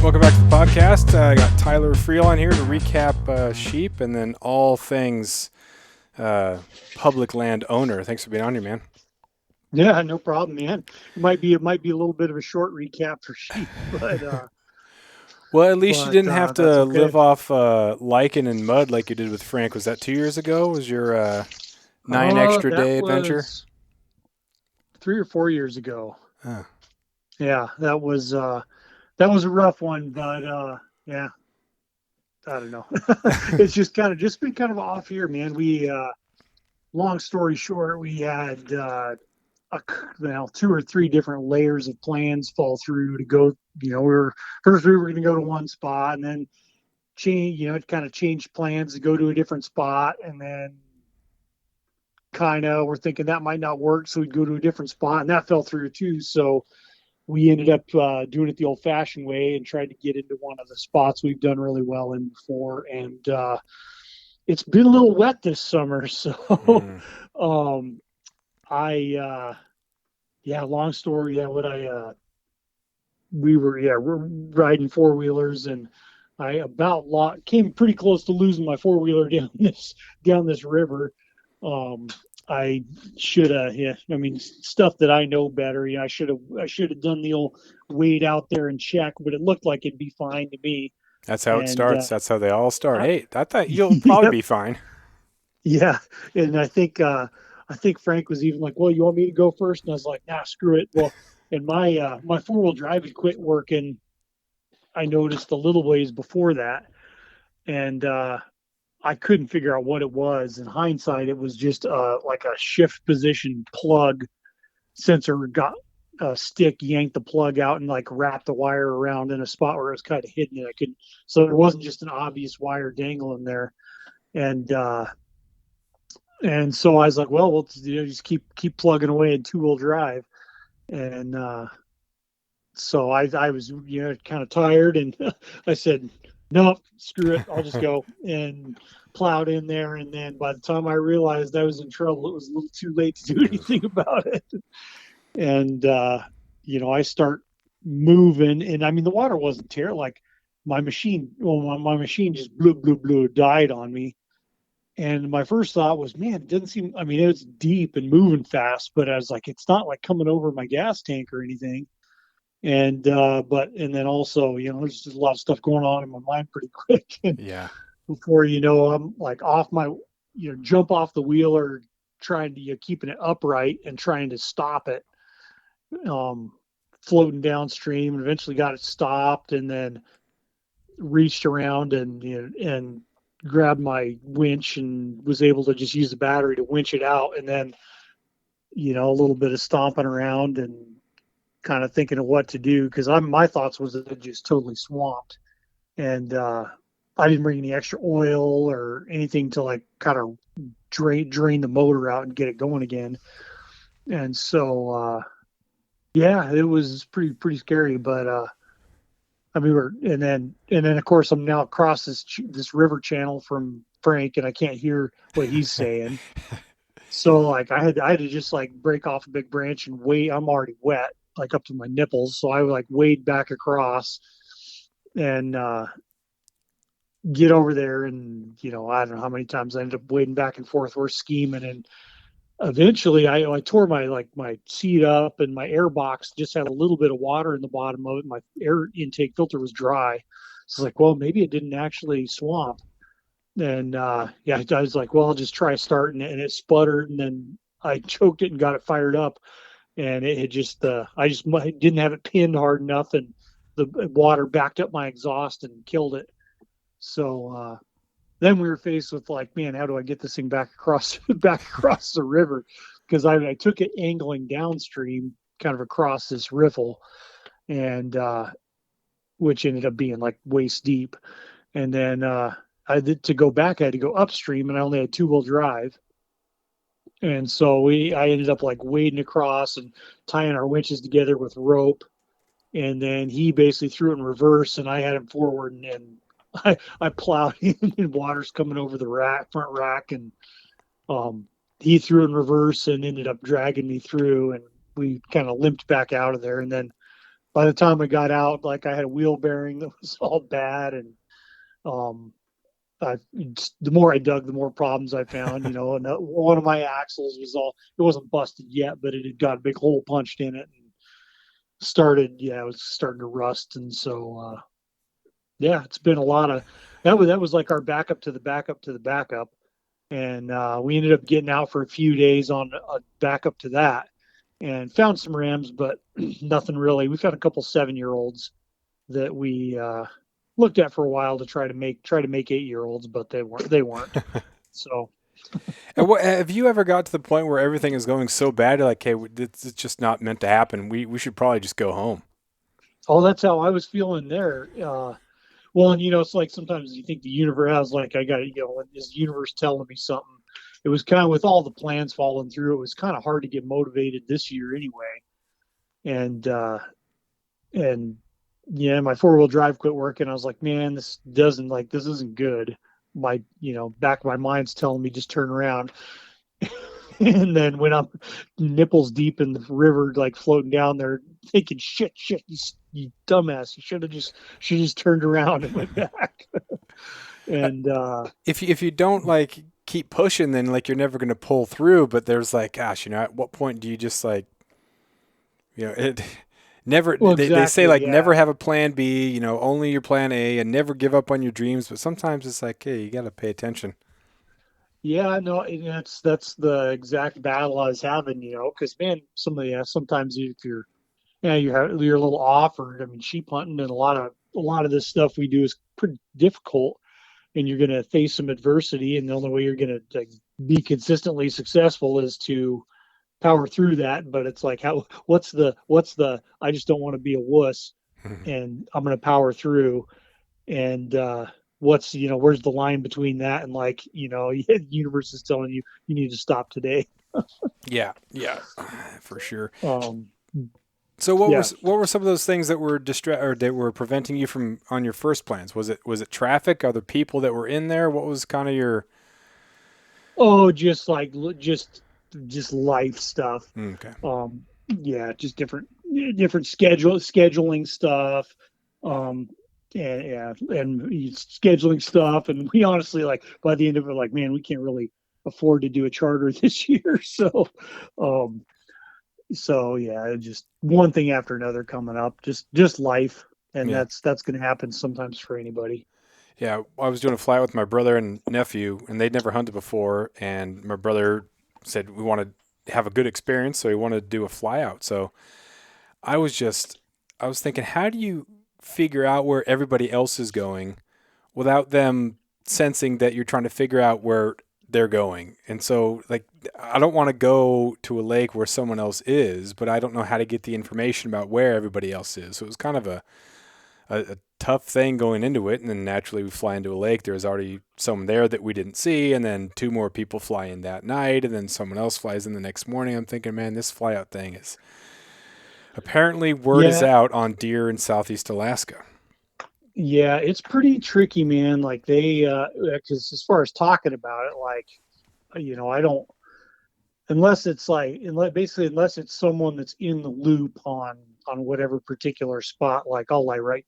Welcome back to the podcast. I got Tyler Freel on here to recap sheep and then all things public land owner. Thanks for being on here, man. Yeah, no problem, man. It might be a little bit of a short recap for sheep, Well, at least you didn't have that's to okay. live off lichen and mud like you did with Frank. Was that 2 years ago? Was your 9 extra That day adventure? was 3 or 4 years ago. Huh. Yeah, that was a rough one, yeah, I don't know. It's just been kind of off here, man. Long story short, we had two or three different layers of plans fall through to go. We were going to go to one spot, and then it kind of changed plans to go to a different spot, and then kind of we're thinking that might not work, so we'd go to a different spot, and that fell through too. So we ended up doing it the old-fashioned way and tried to get into one of the spots we've done really well in before, and it's been a little wet this summer, so Mm. um, yeah, long story. Yeah, we're riding four wheelers, and I came pretty close to losing my four wheeler down this river. Um, I should have, yeah. I mean, stuff that I know better. Yeah, I should have done the old wade out there and check, but it looked like it'd be fine to me. That's how it And starts. That's how they all start. I, Hey, I thought you'll probably yep, be fine. yeah. And I think Frank was even like, "Well, you want me to go first?" And I was like, "Nah, screw it." Well, and my four wheel drive had quit working. I noticed a little ways before that, and I couldn't figure out what it was. In hindsight, it was just like a shift position plug sensor got a stick, yanked the plug out, and like wrapped the wire around in a spot where it was kind of hidden, and I could. So it wasn't just an obvious wire dangling there, and so I was like, well, we'll just keep plugging away in two wheel drive, and so I was kind of tired, and I said, no, screw it, I'll just go, and plowed in there. And then by the time I realized I was in trouble, it was a little too late to do anything about it. And I start moving, and I mean the water wasn't terrible. Like my machine just blew, died on me. And my first thought was, man, it doesn't seem. I mean, it's deep and moving fast, but I was like, it's not like coming over my gas tank or anything. And then also, there's just a lot of stuff going on in my mind pretty quick. And Yeah. before you know, I'm like jump off the wheeler, trying to keeping it upright and trying to stop it, um, floating downstream, and eventually got it stopped, and then reached around and grabbed my winch and was able to just use the battery to winch it out. And then, a little bit of stomping around and kind of thinking of what to do, because my thoughts was that it just totally swamped, and I didn't bring any extra oil or anything to like kind of drain the motor out and get it going again. And so yeah, it was pretty scary. But I mean, and then of course I'm now across this river channel from Frank, and I can't hear what he's saying. So like I had to just like break off a big branch and wait. I'm already wet, like up to my nipples. So I like wade back across and get over there. And I don't know how many times I ended up wading back and forth. We're scheming, and eventually I tore my seat up, and my air box just had a little bit of water in the bottom of it. My air intake filter was dry. So it's like, well, maybe it didn't actually swamp. And yeah, I was like, well, I'll just try starting it, and it sputtered, and then I choked it and got it fired up, and it had I just didn't have it pinned hard enough, and the water backed up my exhaust and killed it. So then we were faced with like, man, how do I get this thing back across the river? Because I took it angling downstream, kind of across this riffle, and which ended up being like waist deep. And then to go back, I had to go upstream, and I only had two wheel drive. And so I ended up like wading across and tying our winches together with rope. And then he basically threw it in reverse, and I had him forward, and I plowed in, and water's coming over the front rack, and he threw in reverse and ended up dragging me through, and we kind of limped back out of there. And then by the time I got out, like I had a wheel bearing that was all bad, and um, I, the more I dug, the more problems I found. And one of my axles was it wasn't busted yet, but it had got a big hole punched in it and it was starting to rust. And so, yeah, it's been a lot of that was like our backup to the backup to the backup. And we ended up getting out for a few days on a backup to that and found some Rams, but nothing really. We found a couple 7-year-olds that we looked at for a while to try to make 8-year-olds, but they weren't. So And what have you ever got to the point where everything is going so bad, you're like, hey, it's just not meant to happen. We should probably just go home. oh, that's how I was feeling there. Well, and it's like sometimes you think the universe has like I got is the universe telling me something? It was kind of with all the plans falling through. It was kind of hard to get motivated this year anyway, and yeah, my 4-wheel drive quit working. I was like, man, this isn't good. My back of my mind's telling me just turn around. And then when I'm nipples deep in the river, like floating down there, thinking, shit, you dumbass, you should have just turned around and went back. Uh, And if you don't like keep pushing, then like you're never going to pull through. But there's like, gosh, at what point do you just like, it never, well, they say exactly, like never yeah, have a plan B, only your plan A, and never give up on your dreams. But sometimes it's like, hey, you got to pay attention. yeah, no, and that's the exact battle I was having, because man, sometimes if you're a little off, or I mean, sheep hunting and a lot of this stuff we do is pretty difficult, and you're going to face some adversity, and the only way you're going to like, be consistently successful is to power through that. But it's like, what's the I just don't want to be a wuss, and I'm going to power through. And where's the line between that and like, the universe is telling you you need to stop today. Yeah, yeah, for sure. um So what were yeah. what were some of those things that were or that were preventing you from on your first plans? Was it traffic? Other people that were in there? What was kind of your Oh, just like just life stuff. okay? um yeah, just different scheduling stuff. um and yeah, and scheduling stuff, and we honestly, like, by the end of it, like, man, we can't really afford to do a charter this year. Um so yeah, just one thing after another coming up, just life. And Yeah, that's going to happen sometimes for anybody. yeah. I was doing a flight with my brother and nephew, and they'd never hunted before. And my brother said we wanted to have a good experience, so he wanted to do a fly out. So I was just I was thinking, how do you figure out where everybody else is going without them sensing that you're trying to figure out where they're going? And so, like, I don't want to go to a lake where someone else is, but I don't know how to get the information about where everybody else is. So it was kind of a tough thing going into it. And then naturally, we fly into a lake. There was already someone there that we didn't see. And then two more people fly in that night. And then someone else flies in the next morning. I'm thinking, man, this fly out thing is apparently word is Yeah, out on deer in Southeast Alaska. yeah, it's pretty tricky, man. Like they, because as far as talking about it, like, I don't, unless it's like, unless it's someone that's in the loop on whatever particular spot. Like I'll lie right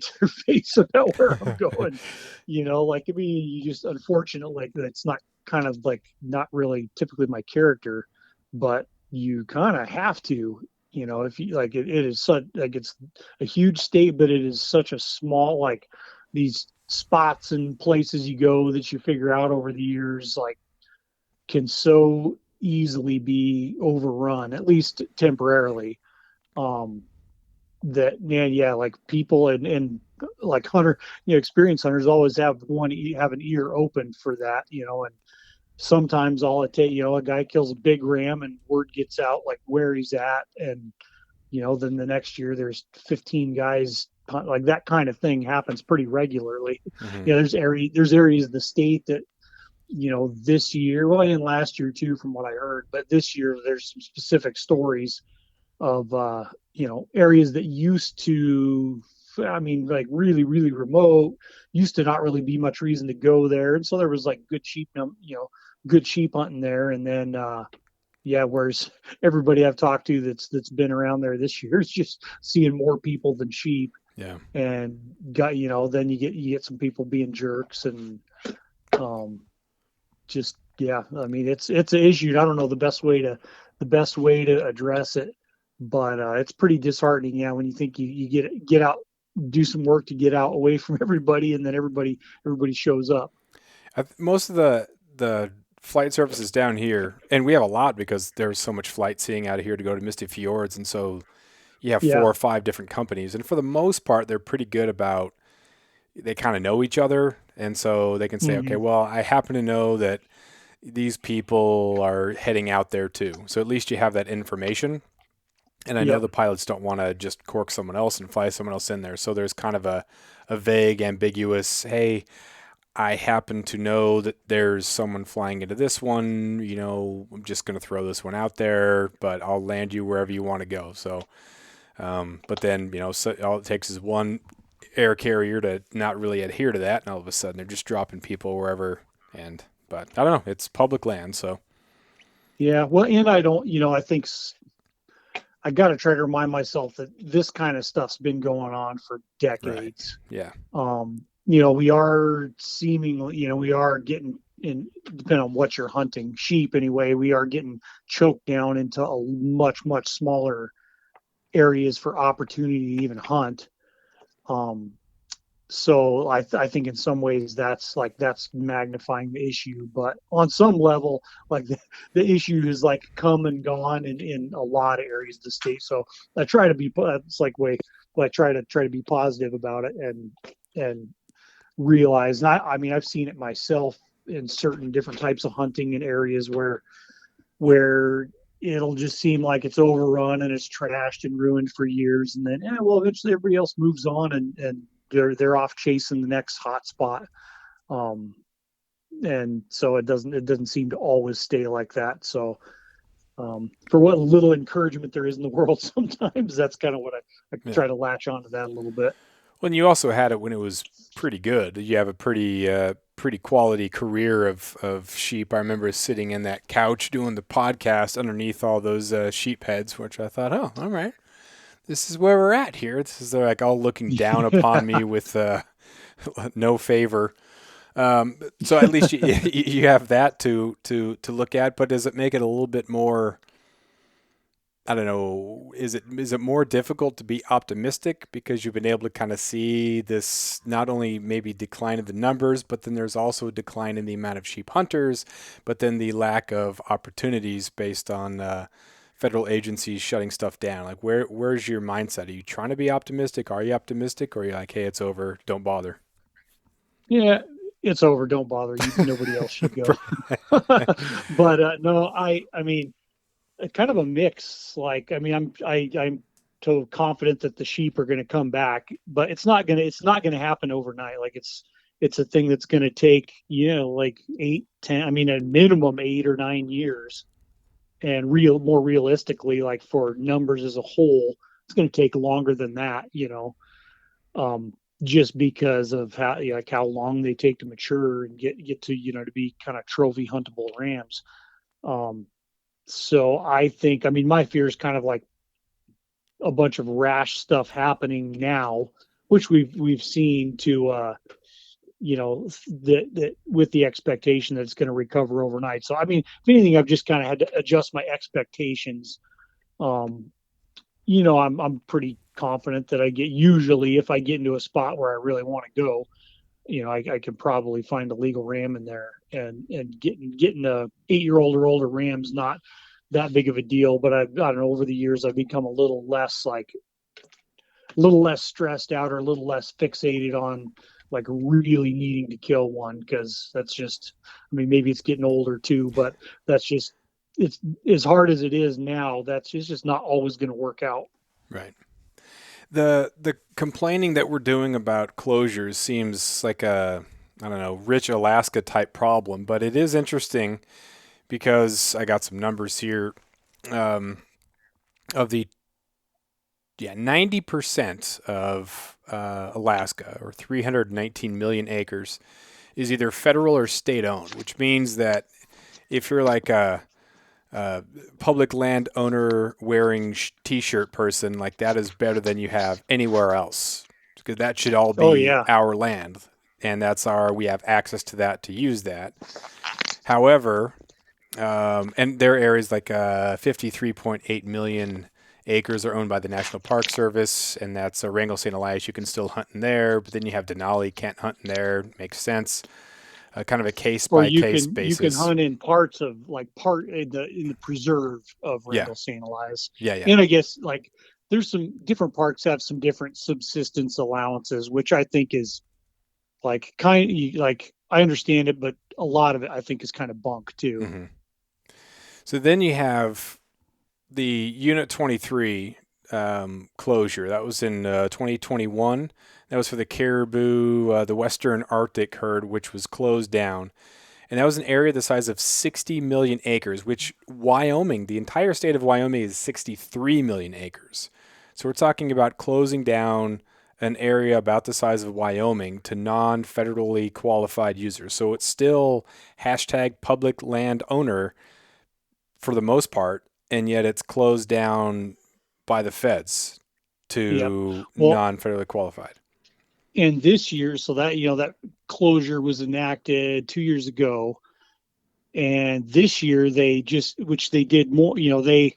to their face about where I'm going. Like, I mean, you just, unfortunately, like, that's not kind of like not really typically my character, but you kind of have to. If you like, it is such like, it's a huge state, but it is such a small, like, these spots and places you go that you figure out over the years, like, can so easily be overrun, at least temporarily. Um, that, man, yeah, like people and like experienced hunters always have an ear open for that. And sometimes all it takes, a guy kills a big ram and word gets out like where he's at, and then the next year there's 15 guys. Like, that kind of thing happens pretty regularly. Mm-hmm. There's areas of the state that, this year, well, and last year too, from what I heard, but this year there's some specific stories of, areas that used to, I mean, like, really, really remote, used to not really be much reason to go there. And so there was like good sheep hunting there. And then, Yeah, whereas everybody I've talked to that's been around there this year is just seeing more people than sheep, Yeah. and got then you get some people being jerks, and um, just yeah. I mean, it's an issue. I don't know the best way to address it, but it's pretty disheartening. Yeah, when you think you get out, do some work to get out away from everybody, and then everybody shows up. Most of the flight services down here, and we have a lot because there's so much flight seeing out of here to go to Misty Fjords, and so you have four Yeah. or five different companies, and for the most part, they're pretty good about. They kind of know each other, and so they can say, okay, Hmm. well, I happen to know that these people are heading out there too, so at least you have that information. And I know Yep. the pilots don't want to just cork someone else and fly someone else in there, so there's kind of a vague, ambiguous, hey, I happen to know that there's someone flying into this one. I'm just going to throw this one out there, but I'll land you wherever you want to go. So, but then, so all it takes is one air carrier to not really adhere to that, and all of a sudden they're just dropping people wherever. But I don't know. It's public land, so Yeah. Well, and I don't. I think I got to try to remind myself that this kind of stuff's been going on for right, decades. yeah, We are seemingly, we are getting in, depending on what you're hunting, sheep anyway, we are getting choked down into a much smaller areas for opportunity to even hunt. Um, so I think in some ways that's magnifying the issue, but on some level, like the issue is like come and gone in a lot of areas of the state. So I try to be, it's like way, well, I try to be positive about it, and realize. And I mean, I've seen it myself in certain different types of hunting in areas where it'll just seem like it's overrun and it's trashed and ruined for years, and then well, eventually everybody else moves on, and they're off chasing the next hot spot. Um, and so it doesn't seem to always stay like that. So for what little encouragement there is in the world, sometimes that's kind of what I yeah. try to latch onto that a little bit. Well, and you also had it when it was pretty good. You have a pretty quality career of sheep. I remember sitting in that couch doing the podcast underneath all those sheep heads, which I thought, oh, all right, this is where we're at here. This is like all looking down upon me with no favor. So at least you have that to look at. But does it make it a little bit more? I don't know. Is it more difficult to be optimistic because you've been able to kind of see this not only maybe decline in the numbers, but then there's also a decline in the amount of sheep hunters, but then the lack of opportunities based on federal agencies shutting stuff down. Like where's your mindset? Are you trying to be optimistic? Are you optimistic, or are you like, hey, it's over, don't bother? Yeah, it's over. Don't bother. Nobody else should go. But no, I mean, kind of a mix. Like, I mean, I'm so confident that the sheep are going to come back, but it's not gonna happen overnight. Like it's a thing that's going to take like 8, 10. I mean, a minimum 8 or 9 years, and more realistically, like for numbers as a whole, it's going to take longer than that. Um, just because of how long they take to mature and get to to be kind of trophy huntable rams. Um, so I think, I mean, my fear is kind of like a bunch of rash stuff happening now, which we've seen to that with the expectation that it's going to recover overnight. So I mean, if anything, I've just kind of had to adjust my expectations. Um, I'm pretty confident that usually if I get into a spot where I really want to go, I can probably find a legal ram in there, and getting a 8-year-old or older ram's not that big of a deal. But I don't know, over the years I've become a little less stressed out, or a little less fixated on like really needing to kill one, because that's just, I mean, maybe it's getting older too, but that's just, it's as hard as it is now, that's just not always going to work out. Right. The complaining that we're doing about closures seems like a I don't know rich Alaska type problem, but it is interesting because I got some numbers here um, of the 90% of Alaska, or 319 million acres, is either federal or state owned, which means that if you're like public land owner wearing t-shirt person, like that is better than you have anywhere else, because that should all Oh be yeah. our land, and we have access to that to use that. However, and there are areas like 53.8 million acres are owned by the National Park Service, and that's Wrangell St. Elias. You can still hunt in there, but then you have Denali, can't hunt in there. Makes sense. Kind of a case Or by case you can basis. hunt in parts of like part in the preserve of Yeah, Wrangell St. Elias. yeah, yeah. And I guess like there's some different parks have some different subsistence allowances, which I think is like like I understand it, but a lot of it I think is kind of bunk too. Hmm. So then you have the Unit 23 closure. That was in 2021. That was for the caribou, the Western Arctic herd, which was closed down. And that was an area the size of 60 million acres, which Wyoming, the entire state of Wyoming, is 63 million acres. So we're talking about closing down an area about the size of Wyoming to non federally qualified users. So it's still hashtag public land owner for the most part, and yet it's closed down by the feds Yep. to Well, non federally qualified. and this year, so that that closure was enacted 2 years ago, and this year they just which they did more. They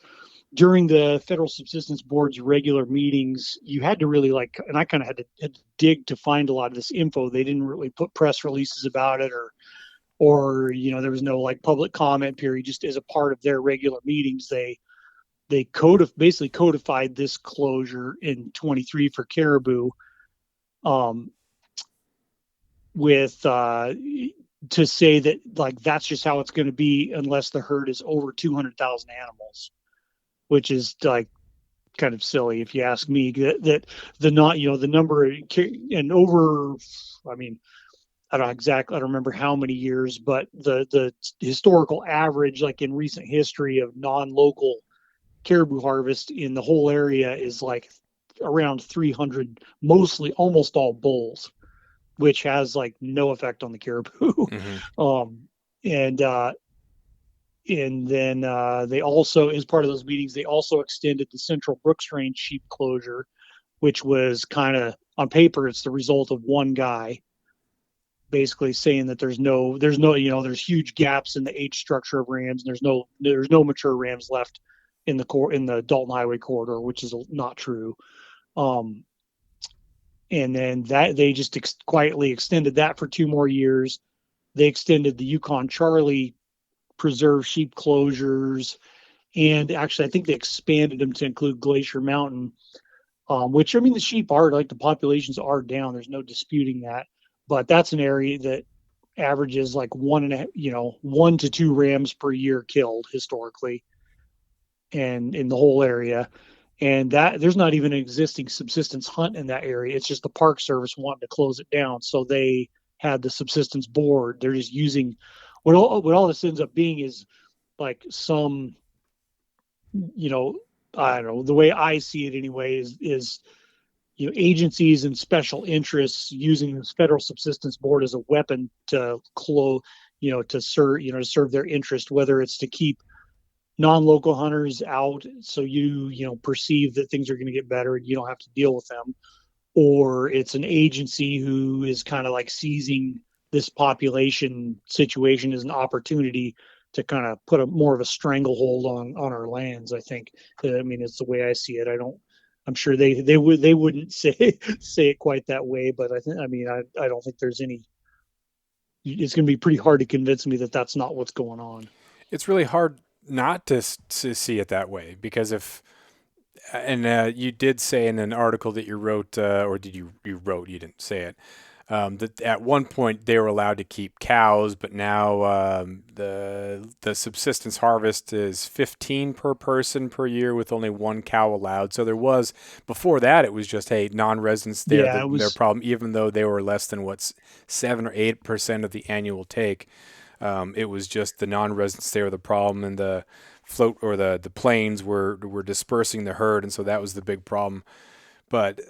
during the Federal Subsistence Board's regular meetings, you had to really like, and I kind of had to dig to find a lot of this info. They didn't really put press releases about it, or there was no like public comment period. Just as a part of their regular meetings, basically codified this closure in 23 for caribou, um, with to say that like that's just how it's going to be unless the herd is over 200,000 animals, which is like kind of silly if you ask me. That the not the number and over, I mean, I don't remember how many years, but the historical average, like in recent history of non-local caribou harvest in the whole area, is like around 300, mostly almost all bulls, which has like no effect on the caribou. Hmm. um, and then they also, as part of those meetings, they also extended the Central Brooks Range sheep closure, which was kind of on paper, it's the result of one guy basically saying that there's huge gaps in the age structure of rams. And there's no mature rams left in the Dalton Highway corridor, which is not true. Um, and then that they just quietly extended that for 2 more years. They extended the Yukon Charlie preserve sheep closures, and actually, I think they expanded them to include Glacier Mountain, which I mean, the sheep are like the populations are down. There's no disputing that, but that's an area that averages like 1 to 2 rams per year killed historically, and in the whole area. And that there's not even an existing subsistence hunt in that area. It's just the Park Service wanting to close it down, so they had the subsistence board. They're just using what all this ends up being is like some you know I don't know, the way I see it anyway is agencies and special interests using this federal subsistence board as a weapon to close, to serve their interest, whether it's to keep non-local hunters out so perceive that things are going to get better and you don't have to deal with them, or it's an agency who is kind of like seizing this population situation as an opportunity to kind of put a more of a stranglehold on our lands. I think, I mean, it's the way I see it. I'm sure they wouldn't say it quite that way, but I don't think there's any. It's going to be pretty hard to convince me that that's not what's going on. It's really hard not to see it that way, because if and you did say in an article that you wrote, or did you wrote, you didn't say it, that at one point they were allowed to keep cows, but now the subsistence harvest is 15 per person per year with only one cow allowed. So there was, before that it was just, hey, non-residents there, Yeah, it their was. problem, even though they were less than what's 7 or 8% of the annual take. It was just the non-residents there were the problem, and the float or the planes were dispersing the herd, and so that was the big problem. But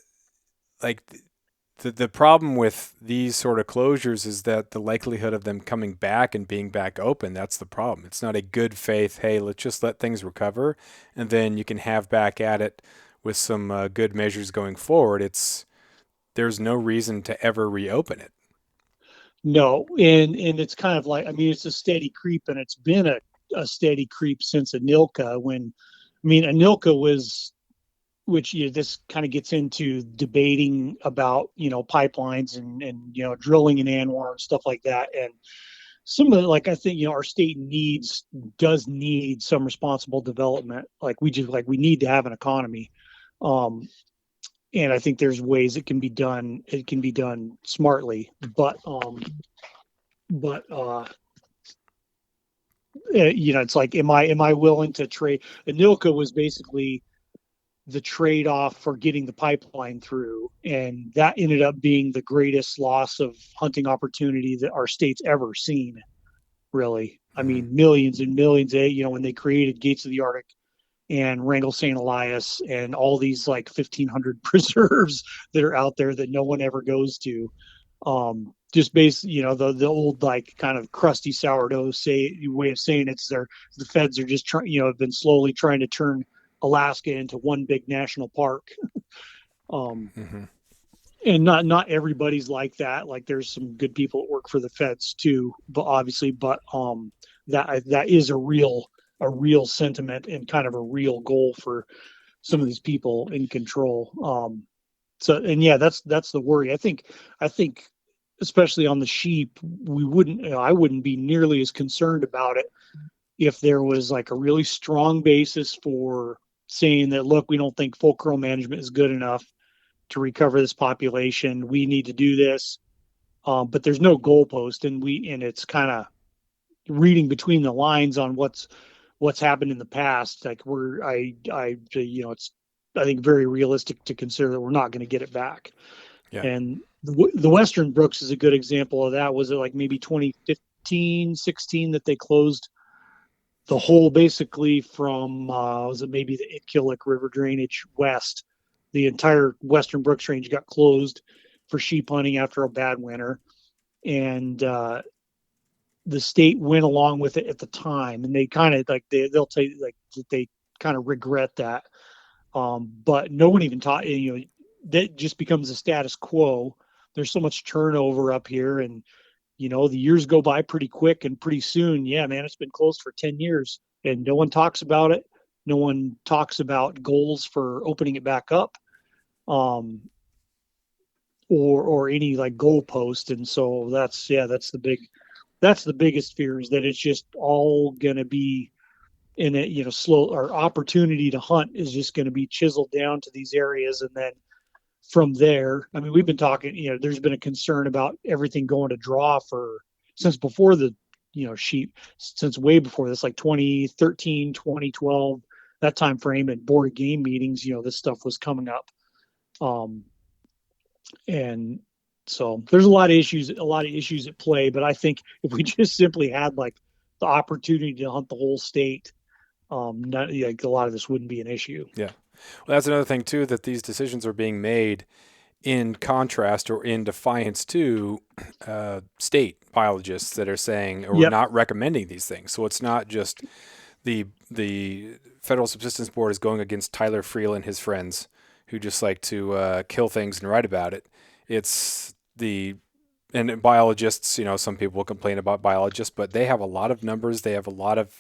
like the problem with these sort of closures is that the likelihood of them coming back and being back open, that's the problem. It's not a good faith, hey, let's just let things recover and then you can have back at it with some good measures going forward. There's no reason to ever reopen it. No, and it's kind of like, I mean, it's a steady creep, and it's been a steady creep since Anilka. When, I mean, Anilka was, which this kind of gets into debating about pipelines and drilling in Anwar and stuff like that. And some of it, like I think our state does need some responsible development. Like we need to have an economy. Um, and I think there's ways it can be done. It can be done smartly, but it's like, am I willing to trade? Anilka was basically the trade off for getting the pipeline through, and that ended up being the greatest loss of hunting opportunity that our state's ever seen. Really, I Mm-hmm. mean, millions and millions. When they created Gates of the Arctic and Wrangell St. Elias and all these like 1,500 preserves that are out there that no one ever goes to. Just based, the old like kind of crusty sourdough way of saying it's the feds are just trying, have been slowly trying to turn Alaska into one big national park. Um, Mm-hmm. and not everybody's like that. Like there's some good people that work for the feds too, but obviously, that is a real sentiment and kind of a real goal for some of these people in control. So, and yeah, that's the worry. I think especially on the sheep, I wouldn't be nearly as concerned about it if there was like a really strong basis for saying that, look, we don't think full curl management is good enough to recover this population. We need to do this. But there's no goalpost, and it's kind of reading between the lines on what's happened in the past. Like it's, I think, very realistic to consider that we're not going to get it back. Yeah. And the Western Brooks is a good example of that. Was it like maybe 2015, 16 that they closed the whole, basically from was it maybe the Itkilik River drainage west? The entire Western Brooks range got closed for sheep hunting after a bad winter, and the state went along with it at the time, and they kind of like they'll tell you like that they kind of regret that. But no one even taught, that just becomes a status quo. There's so much turnover up here, and the years go by pretty quick, and pretty soon, yeah, man, it's been closed for 10 years and no one talks about it. No one talks about goals for opening it back up, um, or any like goalpost. And so that's the biggest fear, is that it's just all going to be in it, slow. Our opportunity to hunt is just going to be chiseled down to these areas. And then from there, I mean, we've been talking, there's been a concern about everything going to draw since before the, sheep, since way before this, like 2013, 2012, that time frame, at board game meetings, this stuff was coming up. Um, and so there's a lot of issues at play, but I think if we just simply had like the opportunity to hunt the whole state, not like a lot of this wouldn't be an issue. Yeah. Well, that's another thing too, that these decisions are being made in contrast or in defiance to state biologists that are saying or Yep. not recommending these things. So it's not just the Federal Subsistence Board is going against Tyler Freel and his friends who just like to kill things and write about it. It's the and biologists, some people will complain about biologists, but they have a lot of numbers. They have a lot of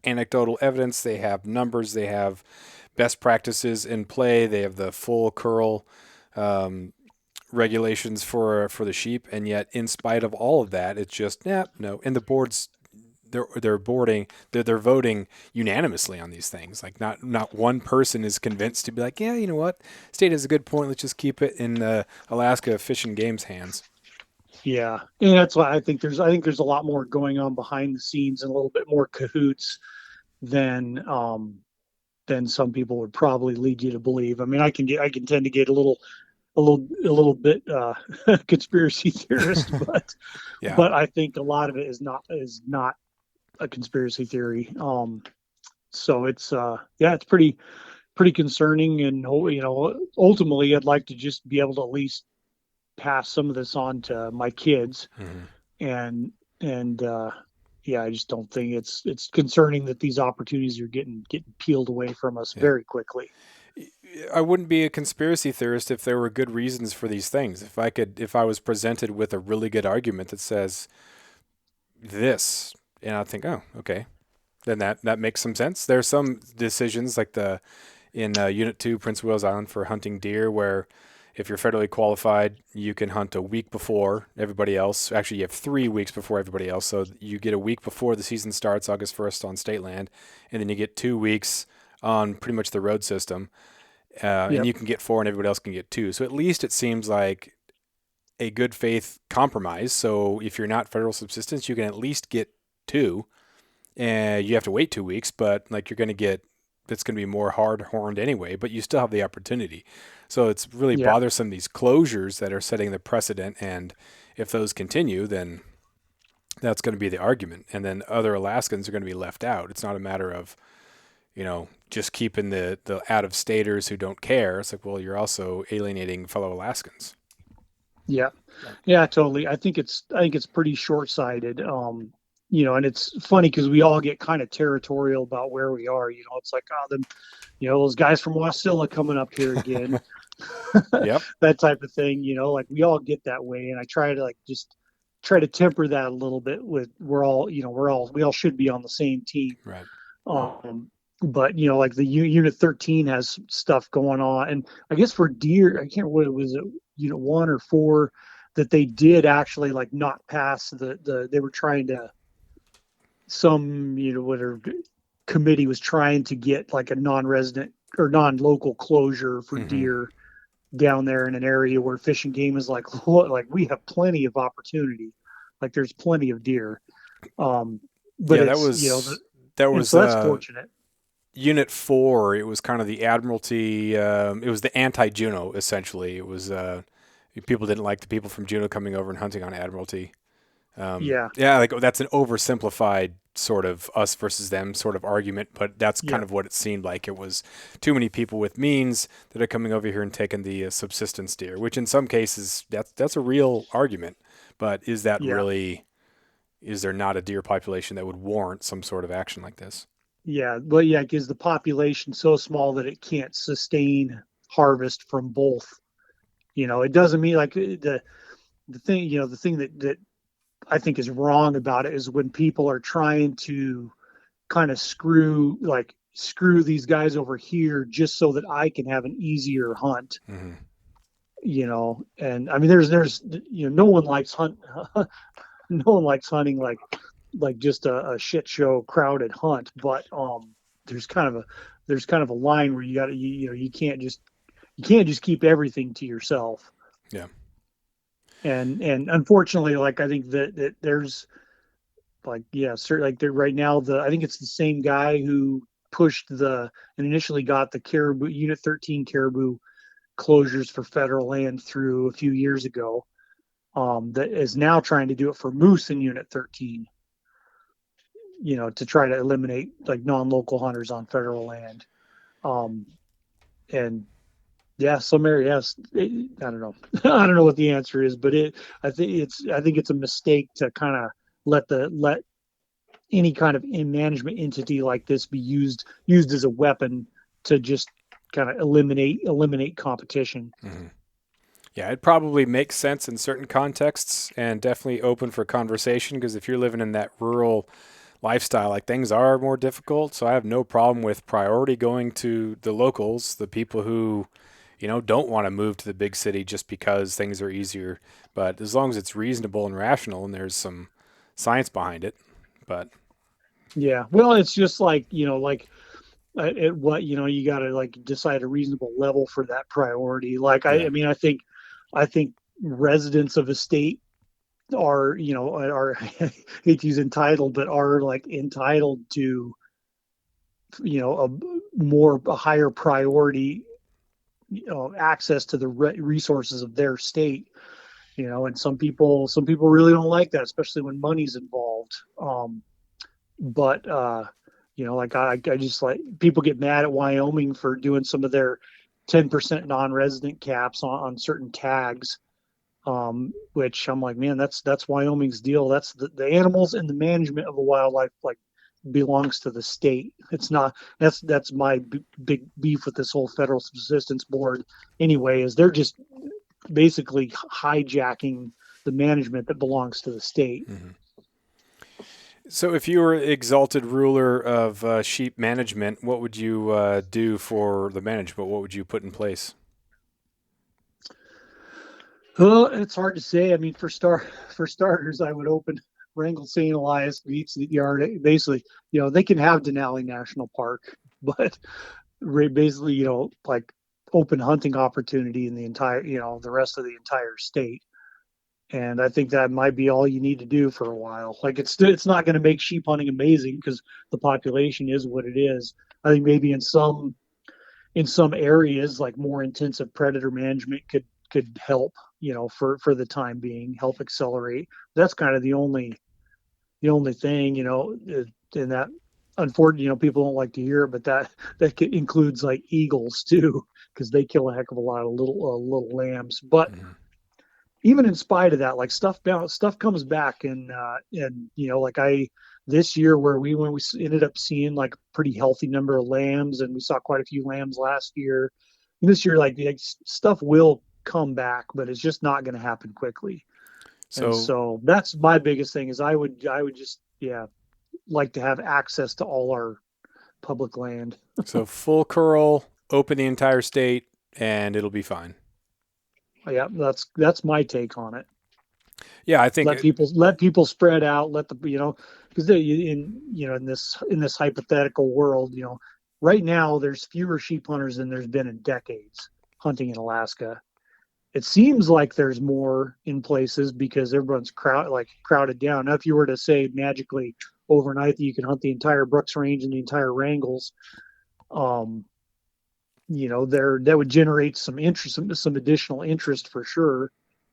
anecdotal evidence. They have numbers. They have best practices in play. They have the full curl um, regulations for the sheep, and yet, in spite of all of that, it's just no. And the boards, they're voting unanimously on these things. Like not one person is convinced to be like, yeah, you know what, state has a good point. Let's just keep it in Alaska Fish and Game's hands. Yeah, and that's why I think there's a lot more going on behind the scenes, and a little bit more cahoots than some people would probably lead you to believe. I mean, I can tend to get a little bit conspiracy theorist, but Yeah. but I think a lot of it is not a conspiracy theory. So it's yeah, it's pretty concerning, and ultimately I'd like to just be able to at least pass some of this on to my kids, Hmm. and and yeah, I just don't think it's concerning that these opportunities are getting peeled away from us Yeah. very quickly. I wouldn't be a conspiracy theorist if there were good reasons for these things. If I was presented with a really good argument that says this, and I think, oh, okay, then that makes some sense. There are some decisions like the in Unit 2, Prince of Wales Island for hunting deer, where if you're federally qualified, you can hunt a week before everybody else. Actually, you have 3 weeks before everybody else. So you get a week before the season starts, August 1st on state land, and then you get 2 weeks on pretty much the road system. And Yep. you can get four, and everybody else can get two. So at least it seems like a good faith compromise. So if you're not federal subsistence, you can at least get two, and you have to wait 2 weeks, but like you're going to get it's going to be more hard horned anyway, but you still have the opportunity. So it's really Yeah. bothersome these closures that are setting the precedent. And if those continue, then that's going to be the argument. And then other Alaskans are going to be left out. It's not a matter of, just keeping the out of staters who don't care. It's like, well, you're also alienating fellow Alaskans. Yeah. Yeah, totally. I think it's pretty short-sighted. And it's funny because we all get kind of territorial about where we are. It's like, oh, those guys from Wasilla coming up here again, Yep. that type of thing. Like we all get that way, and I try to like just try to temper that a little bit with we all should be on the same team. Right. Um, but like the Unit 13 has stuff going on, and I guess for deer, I can't remember what it was, Unit 1 or 4, that they did actually like not pass they were trying to some whatever committee was trying to get like a non-resident or non-local closure for Hmm. deer down there in an area where Fish and Game is like, look, like we have plenty of opportunity, like there's plenty of deer. um but Yeah, that it's was that and was so that's fortunate. Unit 4. It was kind of the Admiralty. It was the anti-Juno essentially. It was people didn't like the people from Juno coming over and hunting on Admiralty. Yeah. Yeah, like that's an oversimplified sort of us versus them sort of argument, but that's kind Yeah. of what it seemed like. It was too many people with means that are coming over here and taking the subsistence deer, which in some cases that's a real argument. But Yeah. is there not a deer population that would warrant some sort of action like this? Yeah, but yeah, because the population so small that it can't sustain harvest from both. It doesn't mean like the thing that I think is wrong about it is when people are trying to kind of screw these guys over here just so that I can have an easier hunt. Hmm. And I mean there's no one likes no one likes hunting like just a shit show crowded hunt, but there's kind of a there's kind of a line where you got to you can't just keep everything to yourself. Yeah. And unfortunately, like I think that there's like, yeah, certainly, like there right now, I think it's the same guy who pushed and initially got the caribou Unit 13 caribou closures for federal land through a few years ago, that is now trying to do it for moose in Unit 13, to try to eliminate like non-local hunters on federal land. Um, and yeah, some areas, I don't know. I don't know what the answer is, but I think it's a mistake to kind of let any kind of management entity like this be used as a weapon to just kind of eliminate competition. Hmm. Yeah, it probably makes sense in certain contexts and definitely open for conversation because if you're living in that rural lifestyle, like things are more difficult. So I have no problem with priority going to the locals, the people who, don't want to move to the big city just because things are easier. But as long as it's reasonable and rational and there's some science behind it. But Yeah, well, it's just like what you got to like decide a reasonable level for that priority. Like I, yeah. I mean, I think residents of a state are I hate to use entitled, but are like entitled to a higher priority, access to the resources of their state. And some people really don't like that, especially when money's involved. But like I just like people get mad at Wyoming for doing some of their 10% non-resident caps on certain tags. Which I'm like, man, that's Wyoming's deal. That's the animals and the management of the wildlife like belongs to the state. It's not. That's my big beef with this whole federal subsistence board. Anyway, is they're just basically hijacking the management that belongs to the state. Mm-hmm. So, if you were exalted ruler of sheep management, what would you do for the management? What would you put in place? Well, it's hard to say. I mean, for starters, I would open Wrangell St. Elias Beach Yard. Basically, they can have Denali National Park, but basically, like open hunting opportunity in the entire, the rest of the entire state. And I think that might be all you need to do for a while. Like it's not going to make sheep hunting amazing because the population is what it is. I think maybe in some areas like more intensive predator management could help, for the time being, help accelerate. That's kind of the only thing, in that, unfortunately, people don't like to hear it, but that includes like eagles too, because they kill a heck of a lot of little lambs. But Mm-hmm. even in spite of that, like stuff comes back, and like I this year where we ended up seeing like a pretty healthy number of lambs, and we saw quite a few lambs last year. And this year, like stuff will come back, but it's just not going to happen quickly. And So, so that's my biggest thing is I would just, yeah, like to have access to all our public land. so full curl, open the entire state, and it'll be fine. Yeah, that's my take on it. Yeah, I think Let people spread out. Let the because in this hypothetical world, right now there's fewer sheep hunters than there's been in decades hunting in Alaska. It seems like there's more in places because everyone's crowded down. Now, if you were to say magically overnight that you can hunt the entire Brooks Range and the entire Wrangles, um, there that would generate some interest, some additional interest for sure.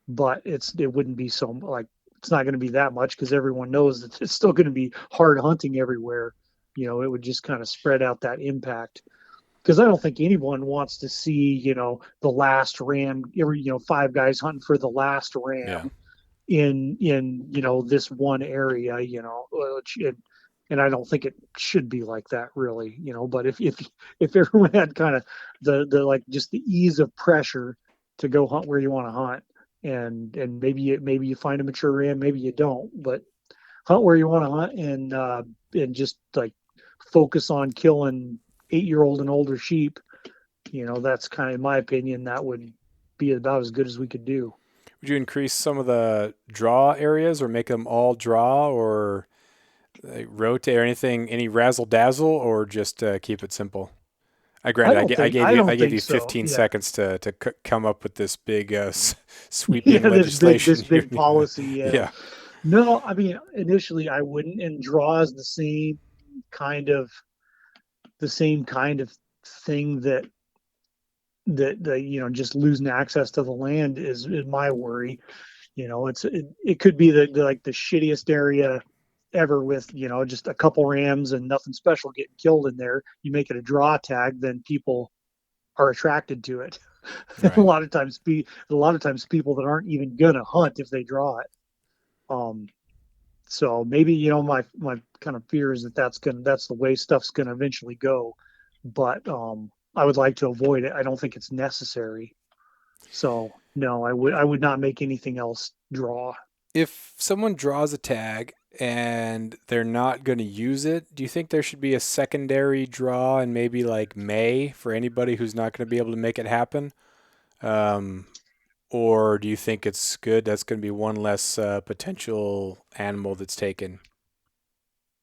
But it wouldn't be so like it's not going to be that much because everyone knows that it's still going to be hard hunting everywhere. It would just kind of spread out that impact because I don't think anyone wants to see, the last ram, five guys hunting for the last yeah. ram in this one area, and I don't think it should be like that really, but if everyone had kind of the like just the ease of pressure to go hunt where you want to hunt, and maybe you find a mature ram, maybe you don't, but hunt where you want to hunt, and just like focus on killing 8-year-old and older sheep. That's kind of, in my opinion, that would be about as good as we could do. Would you increase some of the draw areas or make them all draw or like, rotate or anything, any razzle dazzle, or just keep it simple? I I granted, don't think I I don't gave think you so. 15 Yeah. seconds to come up with this big sweeping Yeah, this big legislation this here. big policy. Yeah. Yeah. No, I mean initially I wouldn't, and draws kind of the same kind of thing that just losing access to the land is my worry. It could be like the shittiest area ever with just a couple rams and nothing special getting killed in there. You make it a draw tag, then people are attracted to it. a Right. lot of times be a lot of times people that aren't even gonna hunt if they draw it. um so maybe my kind of fear is that's the way stuff's gonna eventually go, but I would like to avoid it. I don't think it's necessary. So no, I would not make anything else draw. If someone draws a tag and they're not going to use it, do you think there should be a secondary draw in maybe like May for anybody who's not going to be able to make it happen? Um, or do you think it's good? That's going to be one less potential animal that's taken.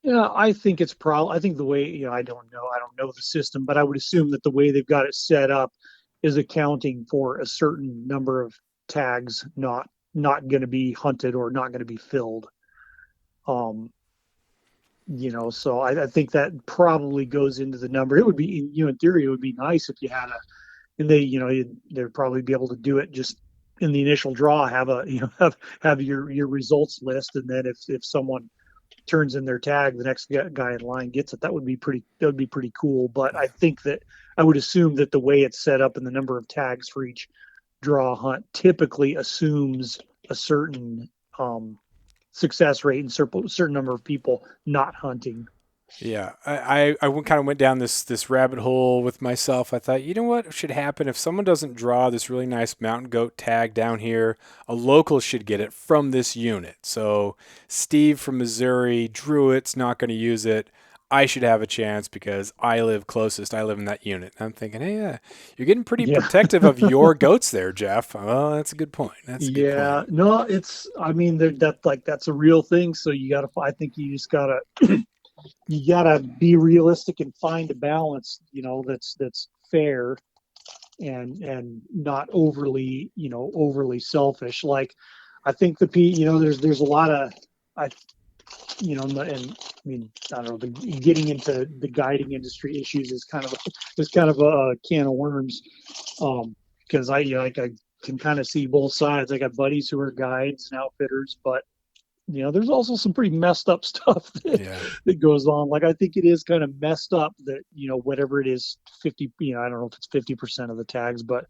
Yeah, I think it's probably. I think the way, I don't know the system, but I would assume that the way they've got it set up is accounting for a certain number of tags not going to be hunted or not going to be filled. Um, so I think that probably goes into the number. It would be, in theory, it would be nice if you had and they'd probably be able to do it just in the initial draw, have a, have your results list, and then if someone turns in their tag, the next guy in line gets it. That would be pretty cool. But I Yeah. think that I would assume that the way it's set up and the number of tags for each draw hunt typically assumes a certain success rate and certain number of people not hunting. Yeah, kind of went down this rabbit hole with myself. I thought, you know what should happen if someone doesn't draw this really nice mountain goat tag down here, a local should get it from this unit. So Steve from Missouri drew it, it's not going to use it. I should have a chance because I live closest. I live in that unit. And I'm thinking, hey, you're getting pretty Yeah. protective of your goats there, Jeff. Oh, that's a good point. That's a good point. Yeah, no, I mean, that's a real thing. So I think you just gotta, you gotta be realistic and find a balance, that's fair and not overly, overly selfish. Like, I think there's a lot of, I, and I mean, I don't know, getting into the guiding industry issues is kind of a can of worms. Because I can kind of see both sides. I got buddies who are guides and outfitters, but there's also some pretty messed up stuff Yeah. that goes on. Like, I think it is kind of messed up that, whatever it is, 50, I don't know if it's 50% of the tags, but,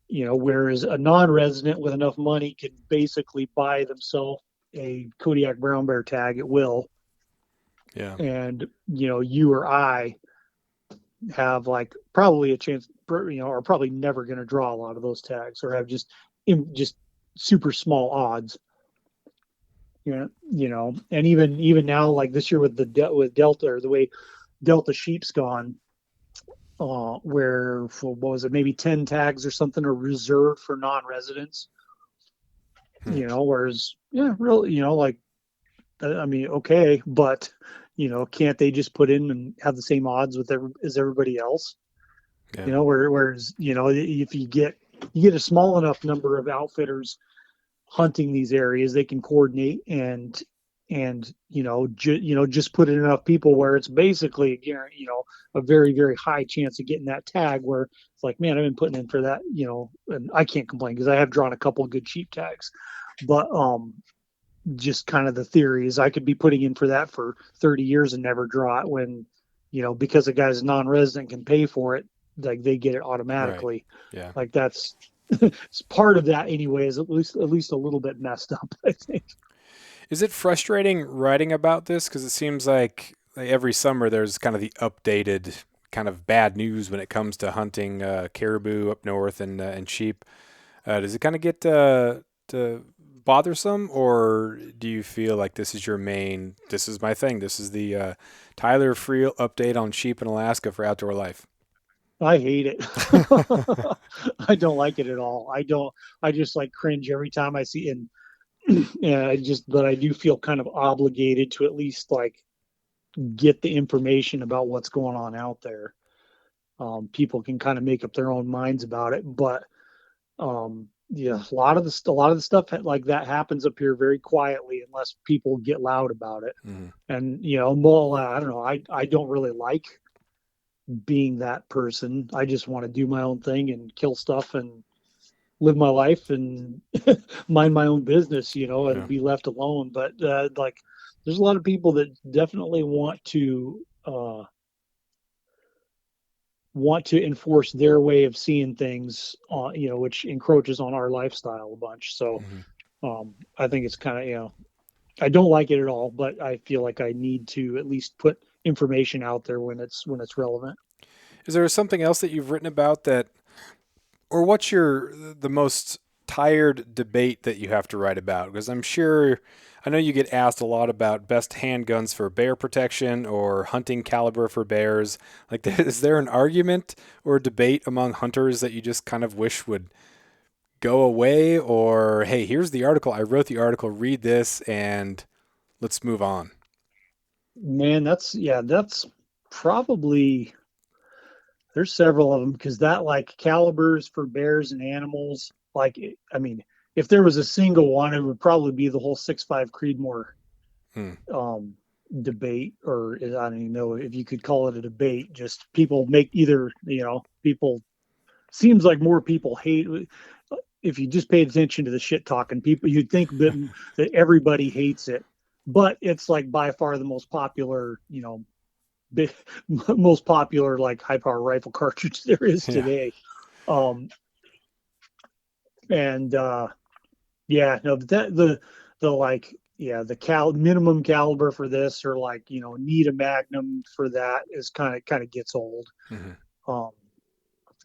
whereas a non-resident with enough money can basically buy themselves a Kodiak brown bear tag at will. Yeah. And, you or I have like probably a chance, are probably never going to draw a lot of those tags or have just super small odds. And even now, like this year with with Delta, or the way Delta sheep's gone, where for, what was it, maybe 10 tags or something are reserved for non-residents. Whereas really, like, I mean, okay, but can't they just put in and have the same odds as everybody else? Yeah. Whereas if you get a small enough number of outfitters hunting these areas, they can coordinate and just put in enough people where it's basically a very, very high chance of getting that tag. Where it's like, man, I've been putting in for that, and I can't complain because I have drawn a couple of good sheep tags, but just kind of the theory is I could be putting in for that for 30 years and never draw it when, because a guy's non-resident can pay for it, like they get it Right. automatically. Yeah. Like that's it's part of that anyway, is at least a little bit messed up, I think. Is it frustrating writing about this? Because it seems like every summer there's kind of the updated kind of bad news when it comes to hunting caribou up north and sheep. Does it kind of get bothersome, or do you feel like this is your main? This is my thing. This is the Tyler Freel update on sheep in Alaska for outdoor life. I hate it. I don't like it at all. I just like cringe every time I see it. And but I do feel kind of obligated to at least like get the information about what's going on out there. People can kind of make up their own minds about it, but yeah, a lot of the stuff like that happens up here very quietly unless people get loud about it. Hmm. And well, I don't know. I don't really like being that person. I just want to do my own thing and kill stuff and live my life and mind my own business, and Yeah. be left alone. But like, there's a lot of people that definitely want to enforce their way of seeing things, which encroaches on our lifestyle a bunch. So Hmm. I think it's kind of, I don't like it at all, but I feel like I need to at least put information out there when it's relevant. Is there something else that you've written about that, or what's the most tired debate that you have to write about? Because I'm sure, I know you get asked a lot about best handguns for bear protection or hunting caliber for bears. Like, is there an argument or a debate among hunters that you just kind of wish would go away? Or, hey, here's the article. I wrote the article. Read this and let's move on. Man, that's probably, there's several of them, because that, like, calibers for bears and animals, like, I mean, if there was a single one, it would probably be the whole 6.5 Creedmoor Hmm. um, debate, or I don't even know if you could call it a debate. Just people make either, people, seems like more people hate. If you just paid attention to the shit talking people, you'd think that everybody hates it, but it's like by far the most popular, big, most popular like high power rifle cartridge there is Yeah. today. Um, and Yeah, no, the like yeah, the minimum caliber for this, or like, need a magnum for that, is kind of gets old. Hmm. Um,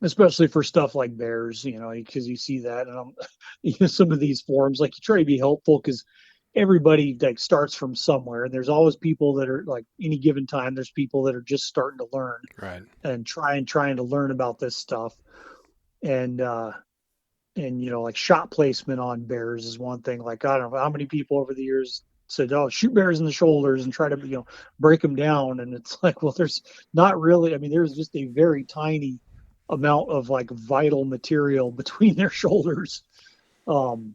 Especially for stuff like bears, because you see that, and some of these forums, like, you try to be helpful because everybody like starts from somewhere, and there's always people that are like, any given time, there's people that are just starting to learn Right. and trying to learn about this stuff. And like shot placement on bears is one thing. Like, I don't know how many people over the years said, "Oh, shoot bears in the shoulders and try to break them down," and it's like, well, there's not really. I mean, there's just a very tiny amount of like vital material between their shoulders. Um,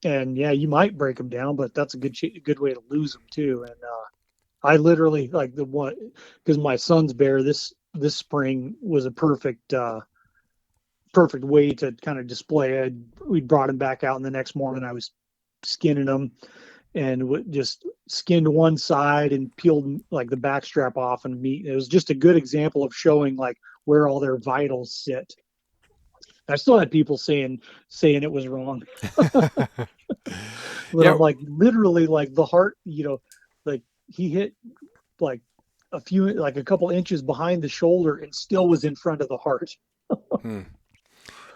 and yeah, you might break them down, but that's a good way to lose them too. And I literally, like, the one, because my son's bear this spring was a perfect way to kind of display it. We brought him back out, and the next morning I was skinning him, and just skinned one side and peeled like the back strap off and meat. It was just a good example of showing like where all their vitals sit. I still had people saying it was wrong, but Yeah. I'm like, literally, like the heart, like he hit like a couple inches behind the shoulder and still was in front of the heart. Hmm.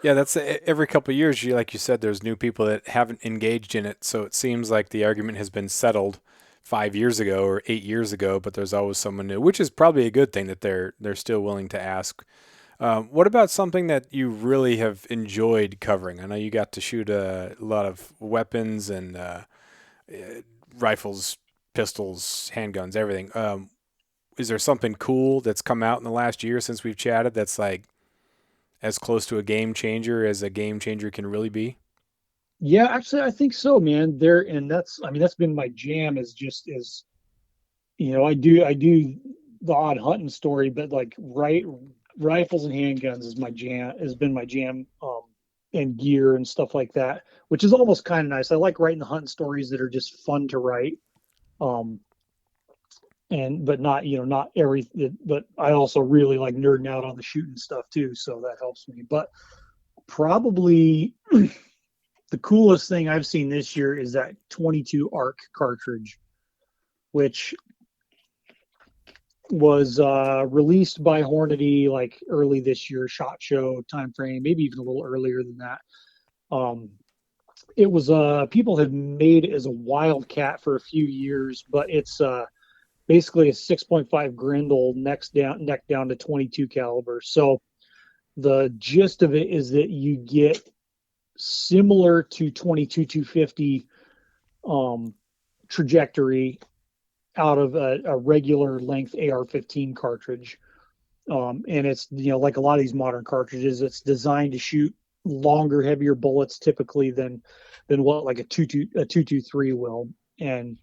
Yeah, that's every couple of years. Like you said, there's new people that haven't engaged in it, so it seems like the argument has been settled 5 years ago or 8 years ago. But there's always someone new, which is probably a good thing that they're still willing to ask. What about something that you really have enjoyed covering? I know you got to shoot a lot of weapons and rifles, pistols, handguns, everything. Is there something cool that's come out in the last year since we've chatted that's like as close to a game changer as a game changer can really be? Yeah, actually, I think so, man. And I mean, that's been my jam, is just is I do the odd hunting story, but like, rifles and handguns is my jam has been my jam, and gear and stuff like that, which is almost kind of nice. I like writing the hunting stories that are just fun to write. Um, and but not not every but I also really like nerding out on the shooting stuff too, so that helps me. But probably the coolest thing I've seen this year is that 22 arc cartridge, which was released by Hornady like early this year, shot show time frame, maybe even a little earlier than that. Um, it was people had made it as a wildcat for a few years, but it's basically a 6.5 Grendel neck down to 22 caliber. So the gist of it is that you get similar to 22 250 um, trajectory out of a regular length AR-15 cartridge. And it's, like a lot of these modern cartridges, it's designed to shoot longer, heavier bullets typically than what like a 223 will. And